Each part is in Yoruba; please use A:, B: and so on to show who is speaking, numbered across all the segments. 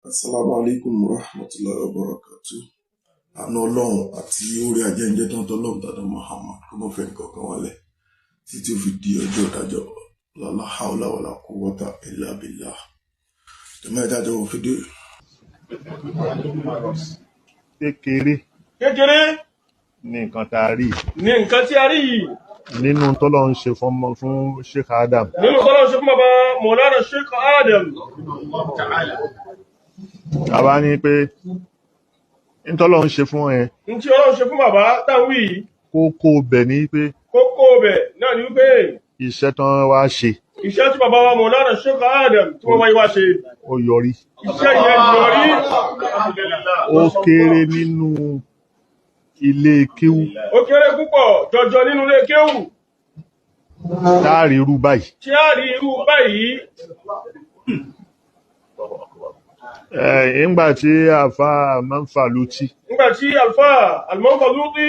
A: Assalamu alaikum warahmatullahi wabarakatuh. Àna Ọlọ́run àti orí ajẹ́njẹ́ tó ń tọ́lọ́run tàdá Muhammad kó mọ́ fẹ́ nìkankan wálẹ̀ títí ó fi di ọjọ́ ìdájọ́ la hawla wala quwwata illa billah. Tẹ̀mọ́ ìdájọ́ wọ́n fi dé.
B: Kékeré
C: ní nǹkan tá a rí
B: ní nǹkan tí a rí yìí
C: nínú tọ́lọ́run ṣe fún Sheikh Adam.
B: nínú tọ́lọ́run ṣe fún bàbá Maulana Sheikh Adam.
C: Àbá ní pé ní tọ́lọ́run ṣe fún ẹ
B: Ní tí Ọlọ́run ṣe fún bàbá táwọn yìí,
C: kókó bẹ̀ ní pé
B: kókó bẹ̀ náà ni wípé
C: iṣẹ́ tán wá ṣe
B: iṣẹ́ tí bàbá wa Maulana Sheikh Adam tí wọ́n wáyé wá ṣe,
C: ó yọrí.
B: iṣẹ́ yẹn yọrí.
C: Ó kéré nínú ilé kéwú
B: Ó kéré púpọ̀ jọjọ nínú ilé kéwù
C: táàrí irú báyìí.
B: tí a rí irú báyìí.
C: Nígbà tí àfa Manfaluti
B: Nígbà tí Alfa Al-Manfaluti,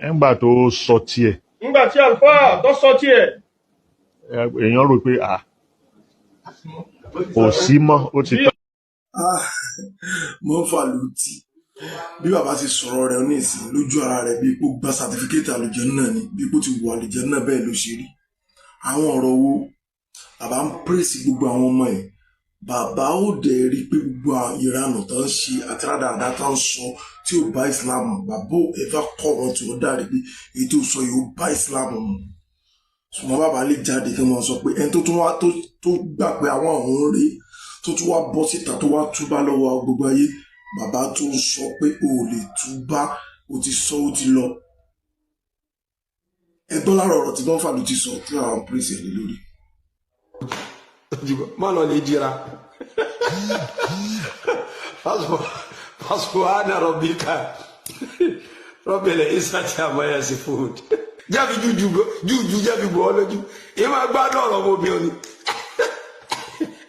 C: nígbà tó sọ tiẹ̀,
B: nígbà tí Alfa tó sọ tiẹ̀,
C: èèyàn rò pé kò sí mọ́, ó ti tán.
A: Manfaluti bí bàbá ti sọ̀rọ̀ rẹ̀ ní ìsìn lójú ara rẹ̀ bí ipò gba sàtífíkẹ́tì àlùjánnà ni, bí ipò ti wọ àlùjánnà bẹ́ẹ̀ ló ṣe rí. Àwọn ọ̀rọ̀ wo bàbá ń pèsè gbogbo àwọn ọmọ ẹ̀, bàbá ó dẹ̀ rí pé gbogbo ìranù tó ń ṣe àti rádaràdá tó ń sọ tí ó bá Islam mu, bàbá ò ẹ̀fà kọ́ wọn tí ó dárí pé èyí tó sọ yìí ó bá Islam mu. Ṣùgbọ́n bàbá lè jáde kí wọ́n sọ pé ẹni tó tún wá tó gbà pé àwọn ọ̀hún rí tó tún wá bọ́ síta tó wá túbá lọ́wọ́ gbogbo ayé, bàbá tó ń sọ pé o ò lè túbá, o ti sọ ó ti lọ. Ẹgbọ́n lára ọ̀rọ̀ tí Manfaluti sọ tí àwọn pèsè lé lórí.
D: Má lọ lè jira. Subhana rabbika rabbil izzati amma yasifun. Jáfi jújú jáfi bọ̀ ọ́ lójú. Ìyẹn máa gbádùn ọ̀rọ̀ ọmọbìnrin ni.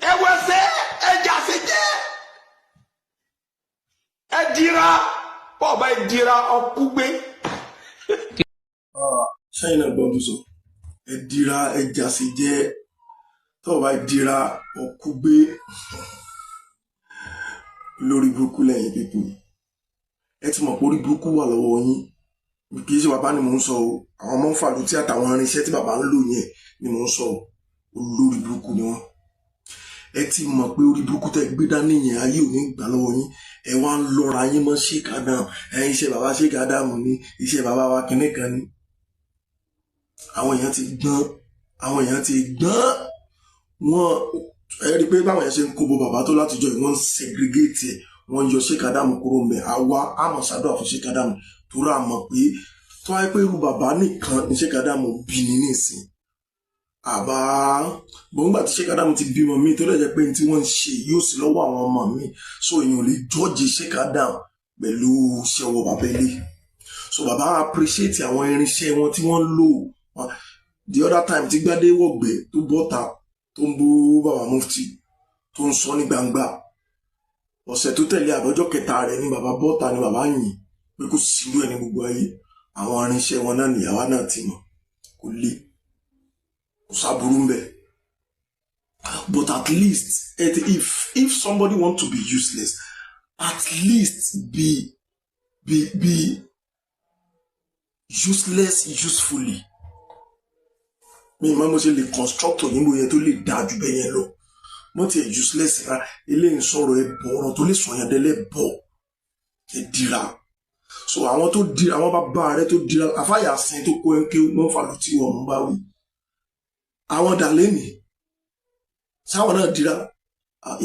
D: Ẹ wẹsẹ̀ ẹ jàsí jẹ́. Ẹ dira bọ́ọ̀bá ẹ dira ọkú gbé.
A: Ṣẹ́yìn náà gbọ́n tó sọ, ẹ dira ẹ jàsí jẹ́, tọ́ọ̀ bá dira ọkú gbé. Lórí burúkú lẹ́yìn pípò yìí, ẹ ti mọ̀ pé orí burúkú wà lọ́wọ́ yín. Kì í ṣe bàbá ni mò ń sọ o, àwọn Manfaluti àtàwọn irinṣẹ́ tí bàbá ń lò yẹn ni mò ń sọ o. Olórí burúkú ni wọ́n. Ẹ ti mọ̀ pé orí burúkú tẹ́ gbé dání yẹn ayé ò ní gbà lọ́wọ́ yín. Ẹ wá ń lọ́ra yín mọ́ Sheikh Adam, iṣẹ́ bàbá Sheikh Adam ni, iṣẹ́ bàbá wa kìnnì kan ni. Àwọn èèyàn ti gbọ́n, wọ́n ẹ rí i pé báwọn yẹn ṣe ń kó bo bàbá tó látijọ́ yìí, wọ́n ń segregate ẹ̀, wọ́n yọ Sheikh Adam kúrò ń bẹ̀. Àwa àmọ̀ ṣàdúrà fún Sheikh Adam tó rà mọ̀ pé tó wáyé pé irú bàbá nìkan ni Sheikh Adam bí ní nísìn. Àbá gbọ̀ngbà tí Sheikh Adam ti bímọ mi tó lè jẹ́ pé tí wọ́n ń ṣe yóò sí lọ́wọ́ àwọn ọmọ mi, so èèyàn lè jọ́ọ̀jì Sheikh Adam pẹ̀lú iṣẹ́ ọwọ́ bàbá ilé. So bàbá appreciate àwọn irinṣẹ́ wọn tí wọ́n lò. The other time tí Gbádé Wọ̀gbẹ́ tó bọ́ta tó ń bú bàbá Mufti tó ń sọ ní gbangba, ọ̀sẹ̀ tó tẹ̀lé àbọ̀jọ́ kẹta rẹ̀ ní bàbá bọ́ta ní bàbá yìn pé kò sílú ẹ̀ ní gbogbo ayé. Àwọn irinṣẹ́ wọn náà nìyàwó náà ti mọ̀, kò lè kò sáburú ń bẹ̀. But at least if somebody want to be useless, at least be useless usefully. Mi ìmọ̀ mo ṣe lè construct òyìnbó yẹn tó lè dáa jù bẹ́ẹ̀ yẹn lọ. Wọ́n ti ẹ̀ useless ra eléyìí sọ̀rọ̀ ẹ̀ bọ̀ ọ̀rọ̀ tó lè sọ̀yàn dẹ́lẹ̀ bọ̀ ẹ̀ dira. So àwọn tó dira, àwọn bàbá rẹ̀ tó dira, Àfáyàsìn tó kó ẹnkẹ́ Manfaluti ọ̀hún bá wí. Àwọn dàlẹ́nì sáwọn náà dira,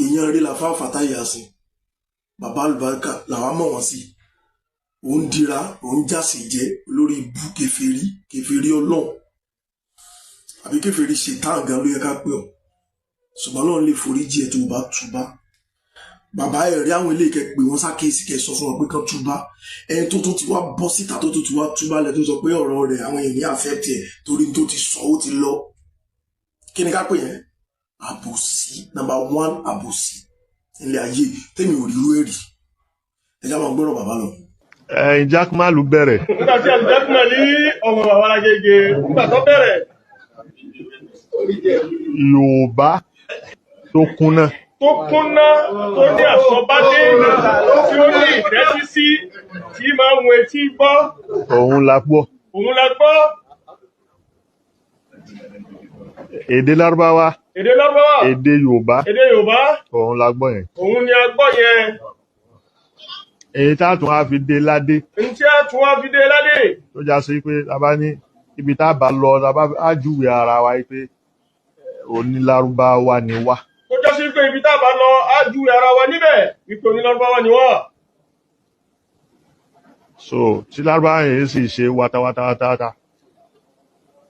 A: èèyàn rí la fáwọn Fàtáyàsìn, bàbá àlùbáríkà làwọn mọ̀ wọ́n sí. Òun dira, òun jásì jẹ́ lórí ibú kèfèrí Ọlọ́run. Àbí kèfèrí ṣètán gan ló yẹ ká pè ọ́, ṣùgbọ́n Ọlọ́run lè foríjì ẹ̀ tó bá túbá. Bàbá ẹ̀ rí àwọn ilé ìkẹ́ pé wọ́n sákèsì kẹ́ sọ fún wọn pé kán túbá. Ẹni tó ti wá bọ́ síta tó ti wá túbá lẹ̀ tó sọ pé ọ̀rọ̀ rẹ̀ àwọn èèyàn ní accept ẹ̀ torí tó ti sọ ó ti lọ. Kí ni ká pè yẹn? Àbòsí, number one àbòsí ilé ayé tẹ́mi ò rí irú èrì. Ẹ já máa gbọ́rọ̀ bàbá lọ.
C: Jákmálù bẹ̀rẹ̀.
B: Nígbà tí Jákmálù ọmọ bàbá Lágége nígbà tó bẹ̀rẹ̀,
C: Yorùbá tó kúnná
B: tó kúnná tó ní àsọbádé tí ó ní ìtẹ́sí sí tí máa ń wo etí gbọ́.
C: Òun la gbọ́.
B: Òun la gbọ́.
C: Èdè Lárúbáwá.
B: Èdè Lárúbáwá.
C: Èdè Yorùbá.
B: Èdè Yorùbá.
C: Òun la gbọ́ yẹn.
B: Òun ni a gbọ́ yẹn.
C: Èyí tá tún á fi dé ládé.
B: Èyí tí a tún á fi dé ládé.
C: Tó já sí pé tá bá ní ibi tá bá lọ tá bá á júwe ara wa pé oní Lárúbáwá ni wá.
B: Tó já sí pé ibi tá bá lọ á júwe ara wa níbẹ̀ wípé oní Lárúbáwá ni wá.
C: So tí Lárúbáwá yẹn sì ṣe wátawátawátá.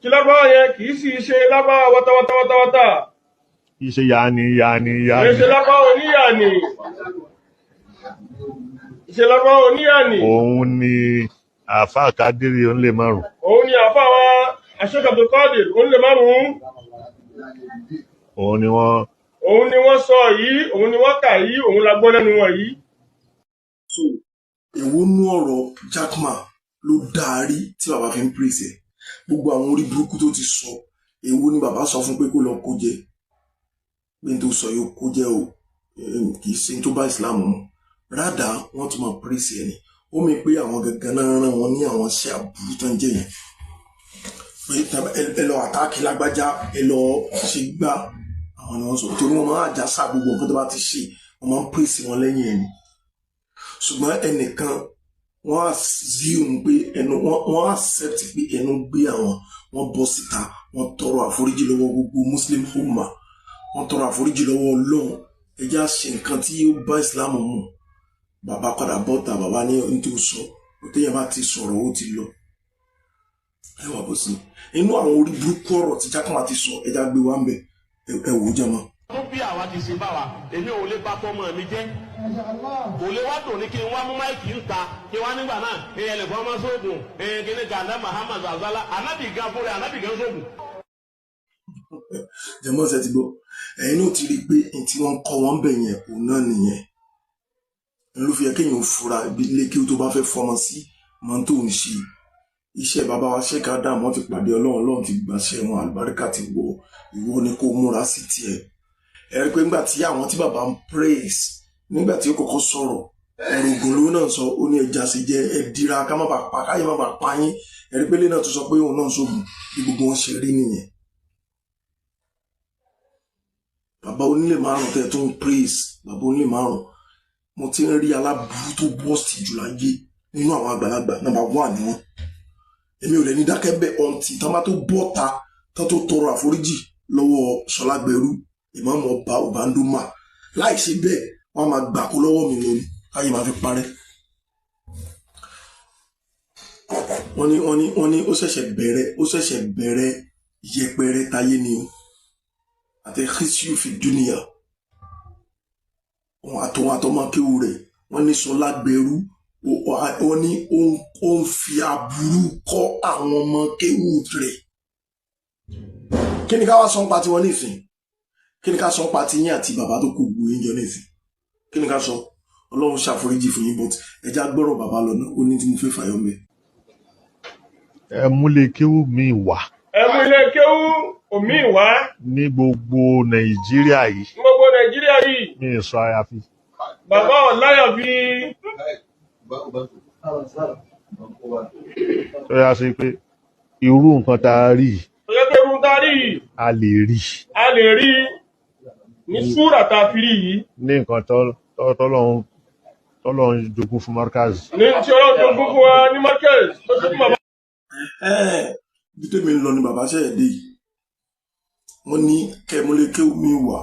B: Tí Lárúbáwá yẹn kì í sì ṣe Lárúbáwá wátawátawátá.
C: Kì í ṣe yáni.
B: Kì í ṣe Lárúbáwá oníyàní. Ìṣe Lárúbáwá oníyàní.
C: Òun ni àfáà Kádírì òun lè márùn.
B: Òun ni àfáà wa Sheikh Abdul Qadir òun lè márùn.
C: Òun ni wọ́n
B: sọ yìí, òun ni wọ́n kà yìí, òun la gbọ́ lẹ́nu wọn yìí.
A: So èwo nú ọ̀rọ̀ Jaqmal ló dárí tí bàbá fi ń pèsè gbogbo àwọn orí burúkú tó ti sọ èwo ni bàbá sọ fún pé kó lọ kó jẹ pé n tó sọ yóò kó jẹ o kì í ṣe tó bá Islam mu rádà wọ́n tún máa pèsè ẹni ó mi pé àwọn gangan náà rán wọn ní àwọn iṣẹ́ àbúrú tó ń jẹ yẹn pé ẹ lọ àtàkì lágbájá ẹ lọ ṣe gbá àwọn ni wọ́n sọ torí wọ́n máa àjàsà gbogbo nǹkan tó bá ti ṣe wọ́n máa ń pèsè wọn lẹ́yìn ẹni ṣùgbọ́n ẹnìkan wọ́n assume pé ẹnu wọ́n accept pé ẹnu gbé àwọn wọ́n bọ́ síta wọ́n tọrọ àforíjì lọ́wọ́ gbogbo Muslim umma wọ́n tọrọ àforíjì lọ́wọ́ Ọlọ́run ẹjẹ́ àṣẹ nǹkan tí ó bá Islam mu bàbá padà bọ́ta bàbá ní nítorí sọ ó téèyàn bá ti sọ̀rọ̀ ó ti lọ ẹ wà bó sí inú àwọn orí burúkú ọ̀rọ̀ tí Jaqmal ti sọ ẹjẹ́ àgbé wa ń bẹ̀ ẹ wò ó jẹ́ mọ́.
E: tó bí àwa ti ṣe bá wa èmi ò lè bá tọmọ mi jẹ kò lè wá tò ní kí n wá mú máìkì ń ta kí wá nígbà náà èèyàn lè fọmọ sóògùn èèyàn kìíní gàdá Muhammad azala anábì gan fúnra anábì gan sóògùn.
A: jẹmọ ṣe ti gbọ́ ẹ̀yin náà ti rí i pé n tí wọ́n kọ́ wọn bẹ yẹn òun náà nìyẹn n ló fi yẹ kéèyàn fura ibi ilé kí o tó bá fẹ́ fọmọ sí mọ tó ń ṣe iṣẹ́ bàbá wa Sheikh Adam wọ́n ti pàdé Ọlọ́run ti gbàṣẹ wọn àlùbáríkà ti wọ ìwọ ni kó múra sí tiẹ̀ ẹ rí i pé nígbà tí àwọn tí bàbá ń praise nígbà tí ó kọ́kọ́ sọ̀rọ̀ ògùn ló náà sọ ó ní ẹja sì jẹ ẹ dira ká má bàa pa káyé má bàa pa yín ẹ rí i pé lè náà tó sọ pé òun náà sóògùn bí gbogbo wọn ṣe rí nìyẹn bàbá onílé márùn tẹ tó ń praise bàbá onílé márùn mo ti ń rí aláburú tó bọ́ọ̀sì jù láyé nínú àwọn àgbàlagbà nàmbà wà ní wọn èmi ò lè ní dákẹ́ bẹ́ẹ̀ ọ̀ǹtì tán bá tó bọ́ta tán tó tọrọ àforíjì lọ́wọ́ Ṣọlágbẹrú ìmáàmù ọba Ọbándómà láì ṣe bẹ́ẹ̀ wọ́n máa gbà kó lọ́wọ́ mi lónìí káyé máa fi parẹ́ wọ́n ní ó ṣẹ̀ṣẹ̀ bẹ̀rẹ̀ yẹpẹrẹ táyé ni o àti xisiu fi dúnìyà àtọwọn àtọmọkéwu rẹ̀ wọ́n ní Ṣọlágbẹrú wọ́n ní ó ń fi aburú kọ́ àwọn ọmọ kéwu rẹ̀ kí ni ká wá sọ ń pa tiwọn nísìn kí ni ká sọ ń pa tiyín àti bàbá tó kù gbòó yín jọ nísìn kí ni ká sọ Ọlọ́run ṣàforíjì fún yín but ẹja gbọ́rọ̀ bàbá lọ náà ó ní tí mo fẹ́ fàyọ mẹ́.
C: ẹ múlé kéwú mi wá.
B: ẹ múlé kéwú omi wá.
C: ní gbogbo Nàìjíríà yìí.
B: ní gbogbo Nàìjíríà yìí.
C: mi ì sọ àyàfi.
B: bàbá ọ̀láyàfi.
C: tó yà sí pé irú nǹkan tá a rí.
B: tó yẹ pé irú tá a rí.
C: a lè rí.
B: a lè rí ní súrà tá a fi rí yìí.
C: ní nǹkan tọ́lọ́run jogún fún Markaz.
B: ní tí Ọlọ́run jogún fún wa ní Markaz tó ṣe fún bàbá.
A: bí tèmi ń lọ ni bàbá ṣẹ̀yẹ̀ dé yìí wọ́n ní kẹ́múlé kéwù mi wà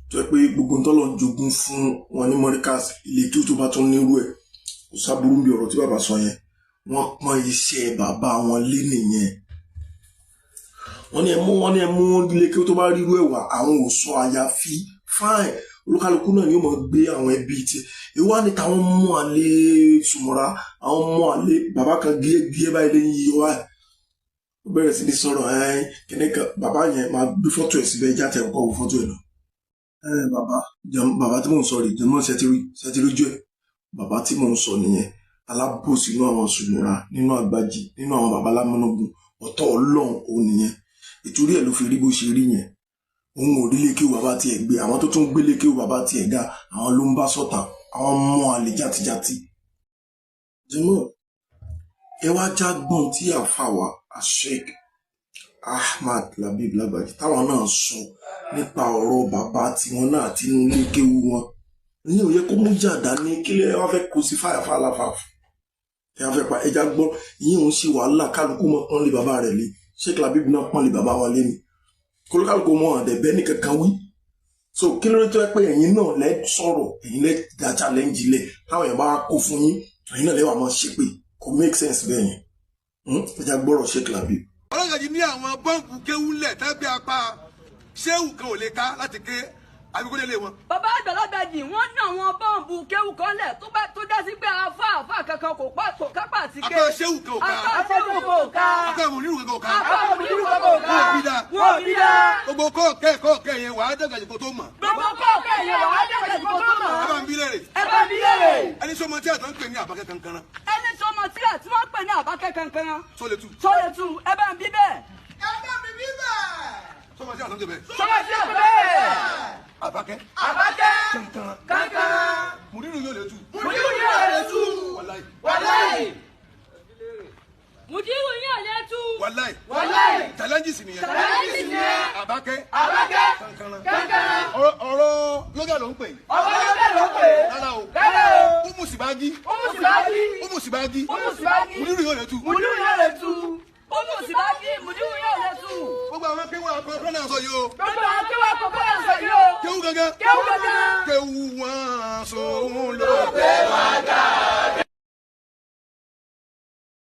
A: tó yẹ pé gbogbo tọ́lọ́run jogún fún wọn ní Markaz ilé kí tó bá tún nírú ẹ̀ kò sábúrú bí ọ̀rọ̀ tí bàbá sọ yẹn wọ́n pọ́n iṣẹ́ bàbá wọn lé nìyẹn wọ́n ní ẹ mú ilé kí tó bá rírú ẹ̀ wà àwọn ò sọ àyàfi fine olúkálukú náà ni ó mọ̀ gbé àwọn ẹbí tí ìwá ní táwọn mú àlè Sùmọ́ra àwọn mú àlè bàbá kan gé báyìí lẹ́yìn yìí wá ó bẹ̀rẹ̀ sí ní sọ̀rọ̀ kìnìkan bàbá yẹn máa gbé fọ́tò ẹ̀ síbẹ̀ ẹja tẹ̀ ọkọ̀ wò fọ́tò ẹ̀ lọ bàbá tí mò ń sọ rè jẹ́mọ́ ṣẹtìrójú ẹ̀ bàbá tí mò ń sọ nìyẹn alábòsí nínú àwọn Sùmọ́ra nínú Àgbàjì nínú àwọn bàbá lámọ́nàgún ọ̀tọ̀ Ọlọ́run òun nìyẹn ìtorí ẹ̀ ló fi rí bó ṣe rí yẹn òun ò rí lékè bàbá tiẹ̀ gbé àwọn tó tún gbé lékè bàbá tiẹ̀ ga àwọn ló ń bá sọ̀tà àwọn mọ́ àlè játijàti. jùmọ̀ ẹ wá jágbọ́n tí àfàwà Sheikh Ahmad Labib Lagbaji táwọn náà sọ nípa ọ̀rọ̀ bàbá tiwọn náà àti inú lékè wọn ní òye kó mú jàdá ní kílẹ̀ wá fẹ́ kó sí fàyàfàlàfàfù ẹ wá fẹ́ pa ẹja gbọ́ ìyẹn òun ṣe wàhálà kálukú mọ́ pọ́n lé bàbá rẹ̀ lé Sheikh Labib náà pọ́n lé bàbá wa lé ni kólókálukú mọ́ àdẹ̀bẹ́ ní kankan wí so kí ló tó ẹ pé ẹ̀yin náà lẹ́ sọ̀rọ̀ ẹ̀yin lẹ́ da challenge lẹ̀ táwọn èèyàn bá kó fún yín ẹ̀yin náà lẹ́wà máa ṣépè kò make sense bẹ́ẹ̀ yẹn ẹja gbọ́rọ̀ Sheikh Labib.
F: ọlọ́gàjì ní àwọn bọ́ǹkù kéwúlẹ̀ tẹ́gbẹ́ apá ṣéwù kan ò lè ká láti ké àbíkó lélẹ̀ wọn.
G: bàbá Àgbàlagbàjì wọ́n ní àwọn bọ́ǹbù kéwù kan lẹ̀ tó dá sí pé àfáà kankan kò kápá àti ké.
F: apá ṣéwù kan ò ká.
G: apá ṣéwù kan ò ká.
F: apá mùnírù kan ò ká.
G: apá mùnírù kan ò ká.
F: wọ́n bí dá. gbogbo kọ́ọ̀kẹ́ yẹn wàá dàgàjì kó tó mọ̀.
G: gbogbo kọ́ọ̀kẹ́ yẹn wàá dàgàjì kó tó mọ̀.
F: ẹ bá ń bí léèrè.
G: ẹ bá ń bí léèrè.
F: ẹni sọmọ tí àtọ́ ń pè ní àbákẹ́ kankan.
G: ẹni sọmọ tí wọ́n pè ní àbákẹ́ kankan.
F: sóletu.
G: ẹ bá ń bí bẹ́ẹ̀.
F: ẹ bá mi bí bẹ́ẹ̀. sọmọ tí àtọ́ ń pè bẹ́ẹ̀.
G: sọmọ tí àtọ́ bẹ́ẹ̀.
F: àbákẹ́.
G: kankan.
F: mùdírù yóò lè tú.
G: wàláì. mùdírù yóò lè tú.
F: wàláì. challenges nìyẹn. àbákẹ́. kankan. ọ̀rọ̀ lóga ló ń pè. rárá o. umu sibagi. mùdírù yóò lè tú. mùdírù yóò lè tú. gbogbo àwọn kéwà àkọ́kọ́ náà sọ yìí o.
G: kéwù gangan.
F: kéwù wọn sòun ló pé wá dá.